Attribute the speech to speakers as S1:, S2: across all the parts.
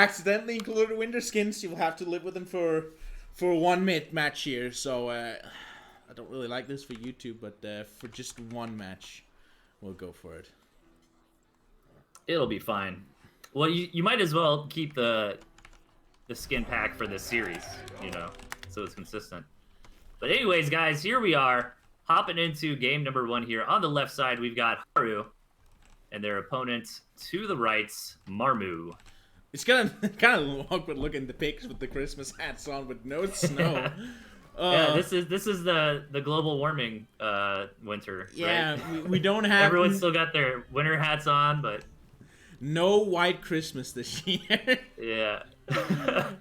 S1: accidentally included winter skins, you'll have to live with them for one match here. So I don't really like this for YouTube, but for just one match, we'll go for it.
S2: It'll be fine. Well, you might as well keep the skin pack for this series, so it's consistent. But anyways, guys, here we are, hopping into game number 1 here. On the left side, we've got Haru, and their opponent to the right's Marmu.
S1: It's kind of awkward looking the pics with the Christmas hats on with no snow.
S2: Yeah, this is the global warming winter.
S1: Yeah,
S2: right?
S1: we don't have.
S2: Everyone's still got their winter hats on, but
S1: no white Christmas this year.
S2: Yeah.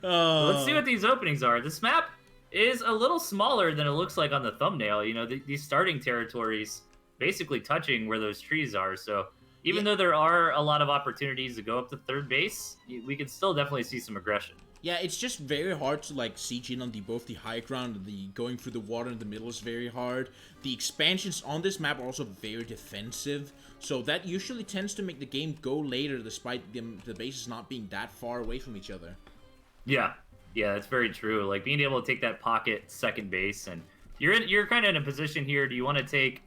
S2: Let's see what these openings are. This map is a little smaller than it looks like on the thumbnail. These starting territories basically touching where those trees are. So even though there are a lot of opportunities to go up to third base, we can still definitely see some aggression.
S1: Yeah, it's just very hard to like siege in on both the high ground and the going through the water in the middle is very hard. The expansions on this map are also very defensive, so that usually tends to make the game go later despite the bases not being that far away from each other.
S2: Yeah, that's very true. Like being able to take that pocket second base, and you're kind of in a position here. Do you want to take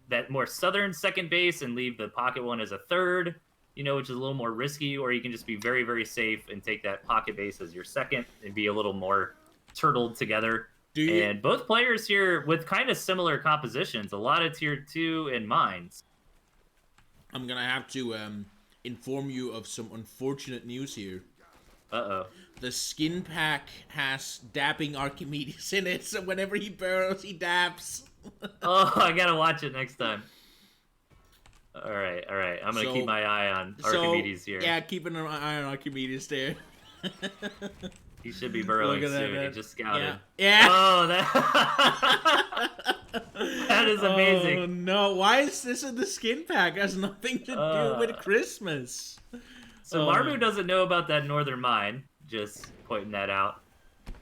S2: that more southern second base and leave the pocket one as a third? Which is a little more risky, or you can just be very, very safe and take that pocket base as your second and be a little more turtled together. And both players here with kind of similar compositions, a lot of tier 2 and mines.
S1: I'm going to have to inform you of some unfortunate news here.
S2: Uh-oh.
S1: The skin pack has dabbing Archimedes in it, so whenever he burrows, he dabs.
S2: Oh, I gotta watch it next time. All right. I'm gonna keep my eye on Archimedes here.
S1: Yeah, keeping an eye on Archimedes there.
S2: He should be burrowing soon. He just scouted.
S1: Yeah.
S2: Oh, that is amazing.
S1: Oh no! Why is this in the skin pack? It has nothing to do with Christmas.
S2: So Marmu doesn't know about that northern mine. Just pointing that out.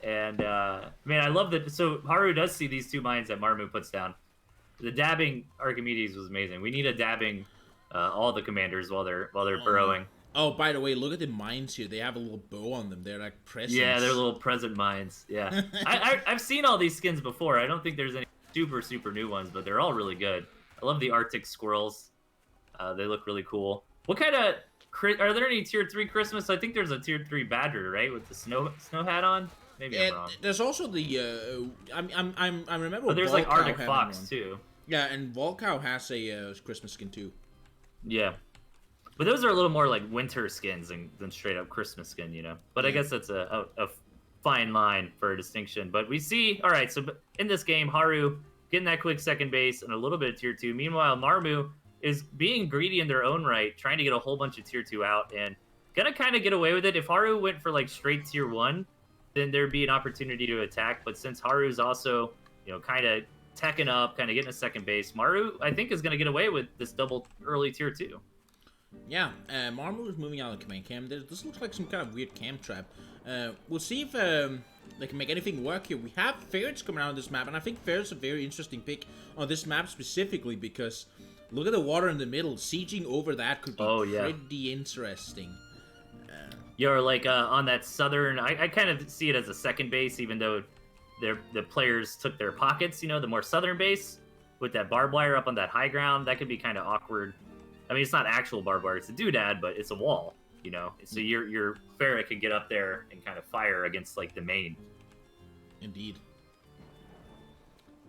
S2: And man, I love that. So Haru does see these 2 mines that Marmu puts down. The dabbing Archimedes was amazing. We need a dabbing all the commanders while they're burrowing.
S1: Oh, by the way, look at the mines here. They have a little bow on them. They're like presents.
S2: Yeah, they're little present mines. Yeah, I've seen all these skins before. I don't think there's any super new ones, but they're all really good. I love the Arctic squirrels. They look really cool. What kind of are there any tier 3 Christmas? I think there's a tier 3 badger, right, with the snow hat on. Maybe I'm wrong.
S1: There's also the I remember.
S2: But there's like Arctic fox too.
S1: Yeah, and Volcow has a Christmas skin too.
S2: Yeah, but those are a little more like winter skins than straight up Christmas skin, But I guess that's a fine line for a distinction. But we see, all right. So in this game, Haru getting that quick second base and a little bit of tier 2. Meanwhile, Marmu is being greedy in their own right, trying to get a whole bunch of tier 2 out and gonna kind of get away with it. If Haru went for like straight tier 1. Then there'd be an opportunity to attack. But since Haru's also, kind of teching up, kind of getting a second base, Maru, I think, is going to get away with this double early tier 2.
S1: Yeah, Marmu is moving out of command cam. This looks like some kind of weird cam trap. We'll see if they can make anything work here. We have ferrets coming out on this map, and I think ferrets a very interesting pick on this map specifically because look at the water in the middle. Sieging over that could be pretty interesting.
S2: You're like on that southern. I kind of see it as a second base, even though the players took their pockets. The more southern base with that barbed wire up on that high ground, that could be kind of awkward. I mean, it's not actual barbed wire; it's a doodad, but it's a wall. So your ferret could get up there and kind of fire against like the main.
S1: Indeed.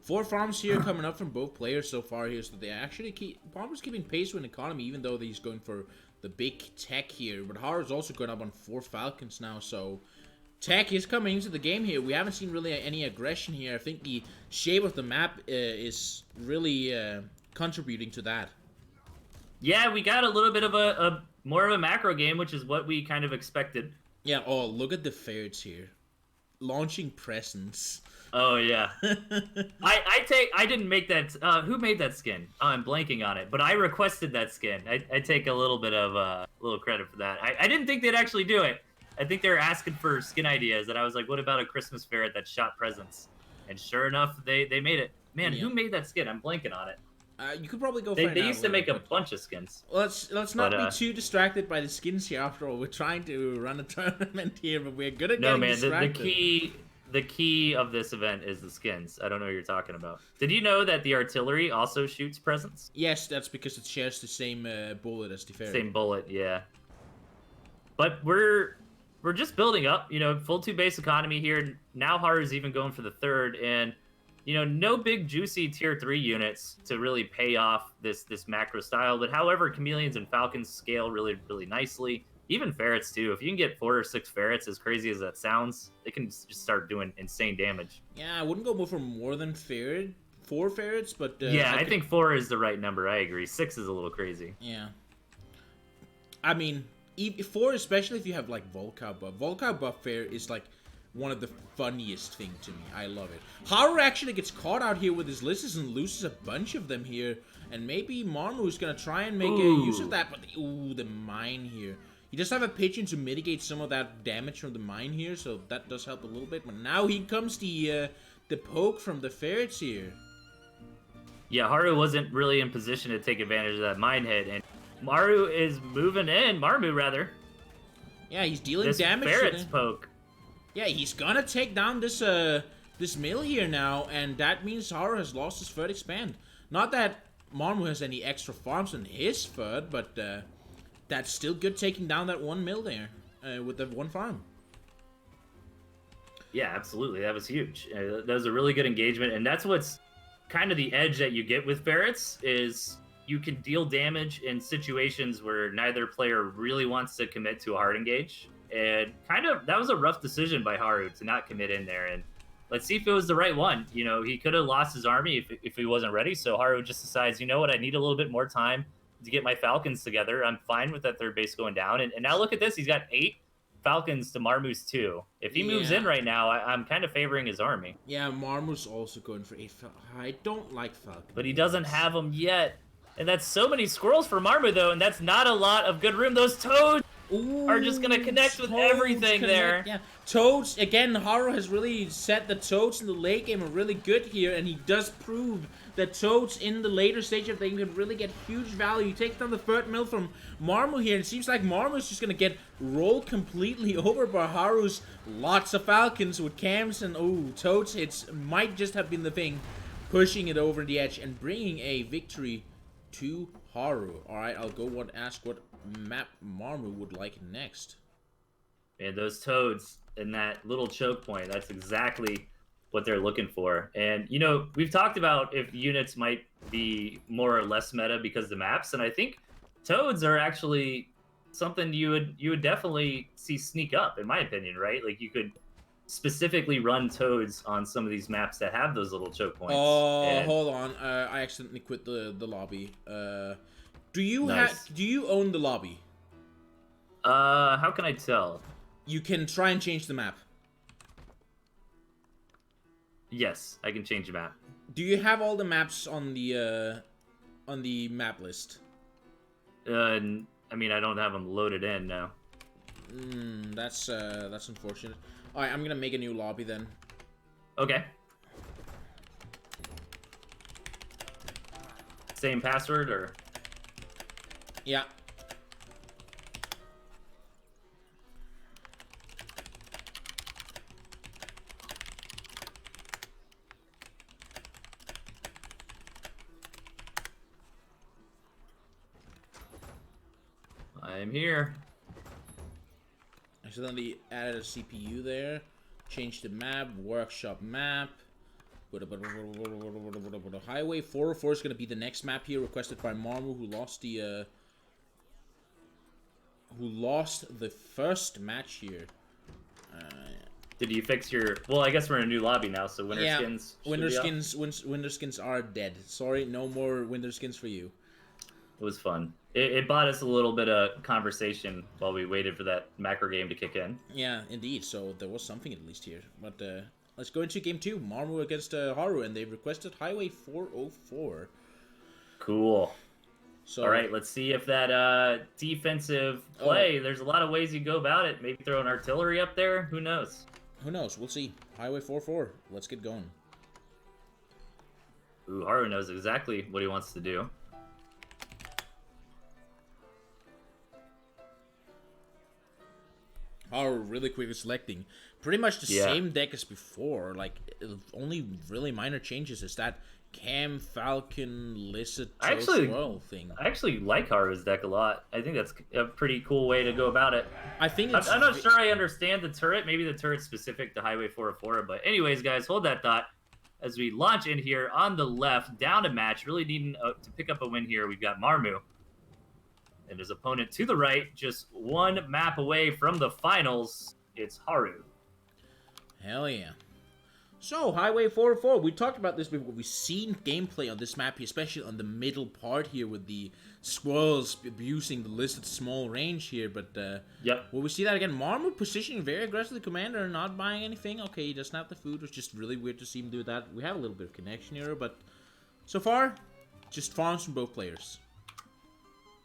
S1: 4 farms here coming up from both players so far here, so they actually Marmu's keeping pace with an economy, even though he's going for the big tech here. But Haru's also going up on 4 Falcons now, so tech is coming into the game here. We haven't seen really any aggression here. I think the shape of the map is really contributing to that.
S2: Yeah, we got a little bit of a more of a macro game, which is what we kind of expected.
S1: Yeah, oh, look at the ferrets here. Launching presents.
S2: Oh, yeah. I didn't make that. Who made that skin? Oh, I'm blanking on it. But I requested that skin. I take a little bit of little credit for that. I didn't think they'd actually do it. I think they were asking for skin ideas. And I was like, what about a Christmas ferret that shot presents? And sure enough, they made it. Man, who made that skin? I'm blanking on it.
S1: You could probably go for
S2: They used to make a bunch of skins.
S1: Let's not be too distracted by the skins here. After all, we're trying to run a tournament here, but we're good at getting distracted.
S2: The key of this event is the skins. I don't know what you're talking about. Did you know that the artillery also shoots presents?
S1: Yes, that's because it shares the same bullet as the ferret.
S2: Same bullet, yeah. But we're just building up, you know, full 2 base economy here. Now Haru's even going for the 3rd, and you know, no big juicy tier 3 units to really pay off this macro style. But however, chameleons and falcons scale really nicely. Even ferrets too. If you can get 4 or 6 ferrets, as crazy as that sounds, they can just start doing insane damage.
S1: Yeah, I wouldn't go for more than 4 ferrets, but
S2: yeah, I think 4 is the right number. I agree. 6 is a little crazy.
S1: Yeah. I mean, 4, especially if you have like Volca buff. Volca buff ferret is like one of the funniest thing to me. I love it. Haru actually gets caught out here with his lizards and loses a bunch of them here, and maybe Marmu is gonna try and make a use of that. But the mine here. He does have a pigeon to mitigate some of that damage from the mine here, so that does help a little bit. But now here comes the poke from the ferrets here.
S2: Yeah, Haru wasn't really in position to take advantage of that mine hit, and Marmu is moving in. Marmu, rather.
S1: Yeah, he's dealing damage.
S2: Ferret's poke.
S1: Yeah, he's gonna take down this this mill here now, and that means Haru has lost his third expand. Not that Marmu has any extra farms in his third, but that's still good taking down that 1 mill there with that 1 farm.
S2: Yeah, absolutely. That was huge. That was a really good engagement, and that's what's kind of the edge that you get with ferrets is you can deal damage in situations where neither player really wants to commit to a hard engage. And kind of, that was a rough decision by Haru to not commit in there. And let's see if it was the right one. You know, he could have lost his army if he wasn't ready. So Haru just decides, you know what, I need a little bit more time to get my falcons together. I'm fine with that 3rd base going down. And now look at this. He's got 8 falcons to Marmu's 2. If he moves in right now, I'm kind of favoring his army.
S1: Yeah, Marmu's also going for 8 falcons. I don't like falcons.
S2: But he doesn't have them yet. And that's so many squirrels for Marmu, though, and that's not a lot of good room. Those toads are just going to connect with everything there.
S1: Yeah, toads, again, Haru has really set the toads in the late game are really good here, and he does prove that toads in the later stage of the game can really get huge value. He takes down the 3rd mill from Marmu here, and it seems like Marmu is just going to get rolled completely over by Haru's lots of falcons with cams, and toads hits might just have been the thing pushing it over the edge and bringing a victory to Haru. Alright, I'll go ask what map Marmu would like next.
S2: And those toads in that little choke point, that's exactly what they're looking for. And, you know, we've talked about if units might be more or less meta because of the maps, and I think toads are actually something you would definitely see sneak up, in my opinion, right? Like, you could specifically run toads on some of these maps that have those little choke points.
S1: Oh, hold on. I accidentally quit the lobby. Do you own the lobby?
S2: How can I tell?
S1: You can try and change the map.
S2: Yes, I can change the map.
S1: Do you have all the maps on the map list?
S2: I mean, I don't have them loaded in now.
S1: That's unfortunate. Alright, I'm gonna make a new lobby then.
S2: Okay. Same password, or?
S1: Yeah.
S2: I'm here.
S1: Accidentally added a CPU there. Changed the map. Workshop map. Highway 404 is going to be the next map here, requested by Marmu, who lost the first match here.
S2: Did you fix your? Well, I guess we're in a new lobby now, so winter skins.
S1: Winter skins are dead. Sorry, no more winter skins for you.
S2: It was fun. It bought us a little bit of conversation while we waited for that macro game to kick in.
S1: Yeah, indeed. So there was something at least here. But let's go into game 2. Marmu against Haru, and they've requested Highway 404.
S2: Cool.
S1: So,
S2: all right, let's see if that defensive play. There's a lot of ways you go about it. Maybe throw an artillery up there. Who knows?
S1: Who knows? We'll see. Highway 404. Let's get going.
S2: Ooh, Haru knows exactly what he wants to do.
S1: Haru really quickly selecting pretty much the same deck as before. Like, only really minor changes is that Cam, Falcon, Lizard, Swirl thing.
S2: I actually like Haru's deck a lot. I think that's a pretty cool way to go about it.
S1: I think
S2: I'm not sure I understand the turret. Maybe the turret's specific to Highway 404. But anyways, guys, hold that thought. As we launch in here on the left, down a match, really needing to pick up a win here. We've got Marmu. And his opponent to the right, just one map away from the finals, it's Haru.
S1: Hell yeah. So, Highway 404, we talked about this before. We've seen gameplay on this map, especially on the middle part here with the squirrels abusing the listed small range here. But, will we see that again? Marmu positioning very aggressively, Commander, not buying anything. Okay, he doesn't have the food, which is just really weird to see him do that. We have a little bit of connection here, but so far, just farms from both players.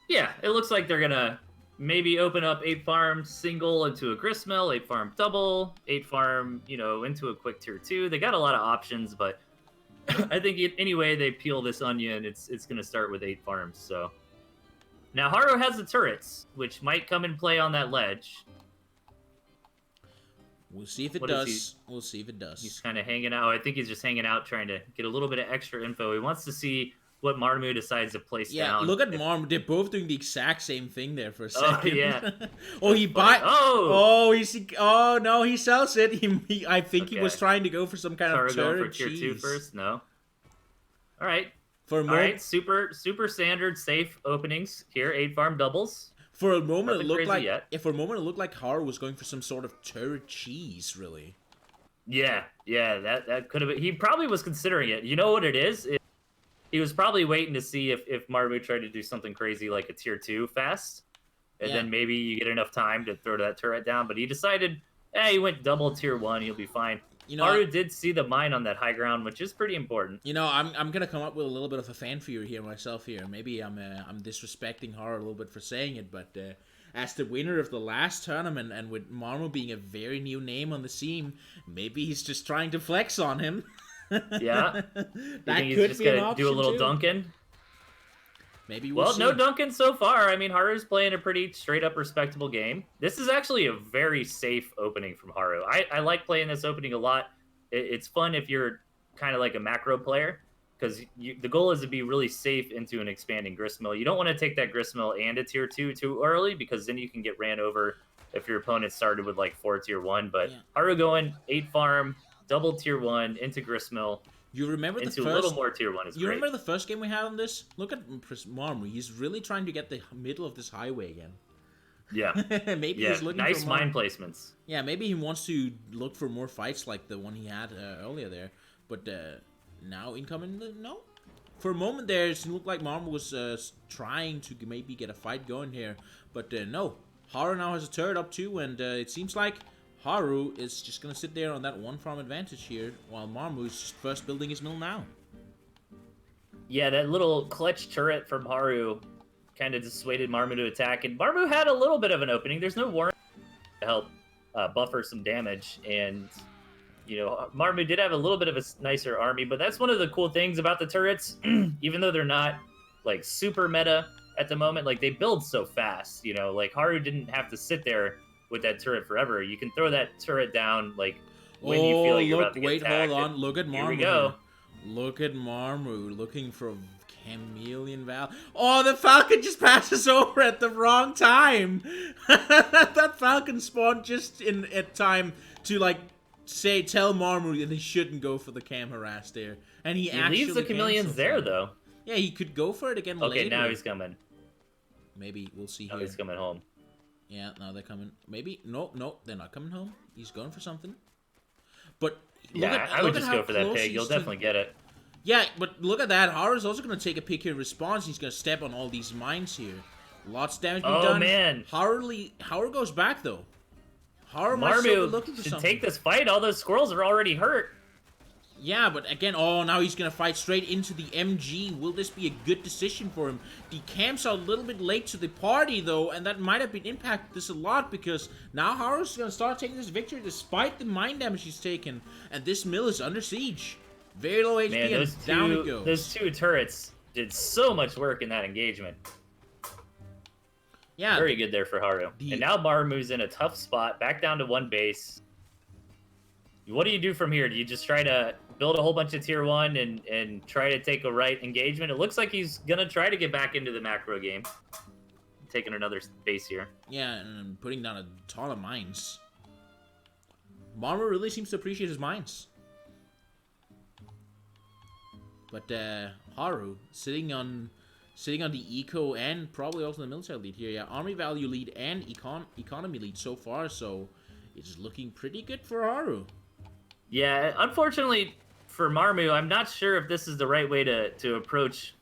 S2: Yeah, it looks like they're gonna maybe open up 8 farm single into a gristmill, 8 farm double, 8 farm, into a quick tier 2. They got a lot of options, but I think anyway they peel this onion, it's gonna start with 8 farms. So now Haru has the turrets, which might come in play on that ledge.
S1: We'll see if it does. We'll see if it does.
S2: He's kind of hanging out. I think he's just hanging out, trying to get a little bit of extra info. He wants to see what Marmu decides to place down.
S1: Yeah, look at Marmu. They're both doing the exact same thing there for a second.
S2: Oh, yeah.
S1: He buys... Oh, no, he sells it. I think he was trying to go for some kind of turret
S2: going for tier 2 first? No. All right.
S1: All
S2: right, super standard, safe openings here. 8 farm doubles.
S1: For a moment, it looked like Haru was going for some sort of turret cheese, really.
S2: Yeah, that could have been... He probably was considering it. You know what it is? He was probably waiting to see if Marmu tried to do something crazy like a tier 2 fast. And then maybe you get enough time to throw that turret down. But he decided, he went double tier 1. He'll be fine. Haru did see the mine on that high ground, which is pretty important.
S1: I'm going to come up with a little bit of a fanfare here myself here. Maybe I'm disrespecting Haru a little bit for saying it. But as the winner of the last tournament and with Marmu being a very new name on the scene, maybe he's just trying to flex on him.
S2: Yeah,
S1: that
S2: he's
S1: could
S2: just
S1: be an
S2: gonna
S1: option
S2: do a little
S1: too.
S2: dunking.
S1: Maybe we'll see.
S2: No dunking so far. I mean, Haru's playing a pretty straight up respectable game. This is actually a very safe opening from Haru. I like playing this opening a lot. It's fun if you're kind of like a macro player, because the goal is to be really safe into an expanding gristmill. You don't want to take that gristmill and a tier 2 too early, because then you can get ran over if your opponent started with like 4 tier 1. But Haru going 8 farm, double tier 1 into gristmill.
S1: You remember
S2: a little more tier 1 is
S1: great. Remember the first game we had on this? Look at Marmu. He's really trying to get the middle of this highway again.
S2: Yeah.
S1: Maybe he's looking
S2: nice
S1: for more...
S2: mine placements.
S1: Yeah, maybe he wants to look for more fights like the one he had earlier there. But now incoming, no. For a moment there, it looked like Marmu was trying to maybe get a fight going here. But no. Haru now has a turret up too, and it seems like Haru is just going to sit there on that 1 farm advantage here, while Marmu is just first building his mill now.
S2: Yeah, that little clutch turret from Haru kind of dissuaded Marmu to attack, and Marmu had a little bit of an opening. There's no warrant to help buffer some damage, and Marmu did have a little bit of a nicer army, but that's one of the cool things about the turrets. Even though they're not like super meta at the moment, like they build so fast. Like Haru didn't have to sit there with that turret forever. You can throw that turret down like when you feel like you're about to get attacked.
S1: Hold on. Look at Marmu.
S2: Here we go.
S1: Look at Marmu looking for a chameleon Val. Oh, the Falcon just passes over at the wrong time. That Falcon spawned just at time to tell Marmu that he shouldn't go for the cam harass there, and he actually
S2: leaves the chameleons there though.
S1: Yeah, he could go for it again later.
S2: Okay, now he's coming.
S1: Maybe we'll see
S2: here.
S1: Now
S2: he's coming home.
S1: Yeah, now they're coming. Maybe no, they're not coming home. He's going for something. But
S2: I would just go for that pig. You'll definitely get it.
S1: Yeah, but look at that. Haru's also going to take a pick here in response. He's going to step on all these mines here. Lots of damage being done.
S2: Oh, man.
S1: Haru goes back, though.
S2: Marmu should take this fight. All those squirrels are already hurt.
S1: Yeah, but again, now he's going to fight straight into the MG. Will this be a good decision for him? The camps are a little bit late to the party, though, and that might have been impacted this a lot, because now Haru's going to start taking this victory despite the mine damage he's taken, and this mill is under siege. Very low HP,
S2: Man,
S1: and down it goes.
S2: those two turrets did so much work in that engagement.
S1: Yeah.
S2: Very good there for Haru. And now Marmu's in a tough spot, back down to 1 base. What do you do from here? Do you just try to build a whole bunch of tier 1 and try to take a right engagement? It looks like he's going to try to get back into the macro game. Taking another base here.
S1: Yeah, and putting down a ton of mines. Marmu really seems to appreciate his mines. But Haru sitting on the eco and probably also the military lead here. Yeah, army value lead and economy lead so far, so it's looking pretty good for Haru.
S2: Yeah, unfortunately for Marmu, I'm not sure if this is the right way to approach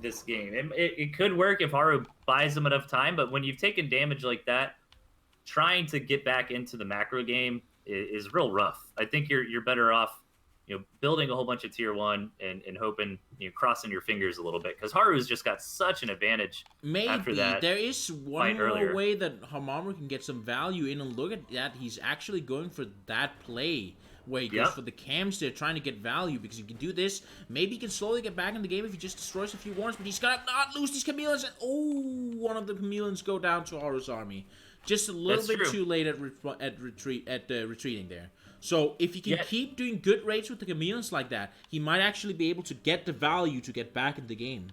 S2: this game. It could work if Haru buys him enough time, but when you've taken damage like that, trying to get back into the macro game is real rough. I think you're better off, building a whole bunch of tier 1 and hoping, crossing your fingers a little bit, because Haru's just got such an advantage.
S1: Maybe
S2: after that
S1: there is one more way that Marmu can get some value in, and look at that, he's actually going for that play where he goes for the cams there, trying to get value, because if you can do this, maybe he can slowly get back in the game if he just destroys a few warns, but he's got to not lose these chameleons, and one of the chameleons go down to Haru's army. Just a little bit too late at retreating there. So if he can keep doing good rates with the chameleons like that, he might actually be able to get the value to get back in the game.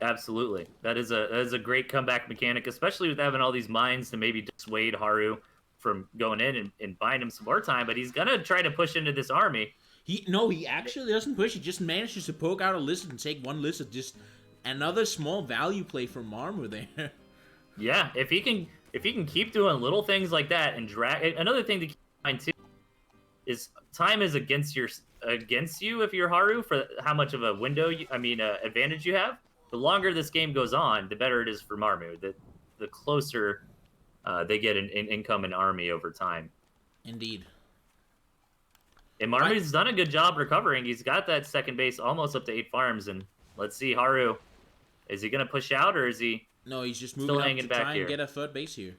S2: Absolutely. That is a great comeback mechanic, especially with having all these mines to maybe dissuade Haru from going in and buying him some more time, but he's gonna try to push into this army.
S1: He actually doesn't push. He just manages to poke out a lizard and take one lizard. Just another small value play from Marmu there.
S2: Yeah, if he can keep doing little things like that and drag. Another thing to keep in mind too is time is against you if you're Haru for how much of a advantage you have. The longer this game goes on, the better it is for Marmu. The closer they get an income and army over time.
S1: Indeed.
S2: And Marmu's done a good job recovering. He's got that second base almost up to 8 farms, and let's see, Haru, is he gonna push out or is he?
S1: No, he's just moving up to try and get a third base here.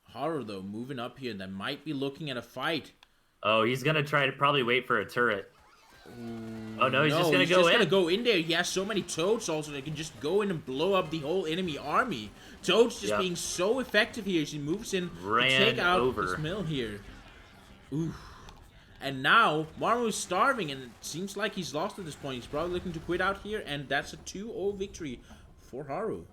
S1: Haru though moving up here, that might be looking at a fight.
S2: Oh, he's gonna try to probably wait for a turret. Oh no, he's just
S1: gonna go in there. He has so many toads also that can just go in and blow up the whole enemy army. Toads just being so effective here as he moves in to take out this mill here. Ooh. And now Marmu's starving, and it seems like he's lost at this point. He's probably looking to quit out here, and that's a 2-0 victory for Haru.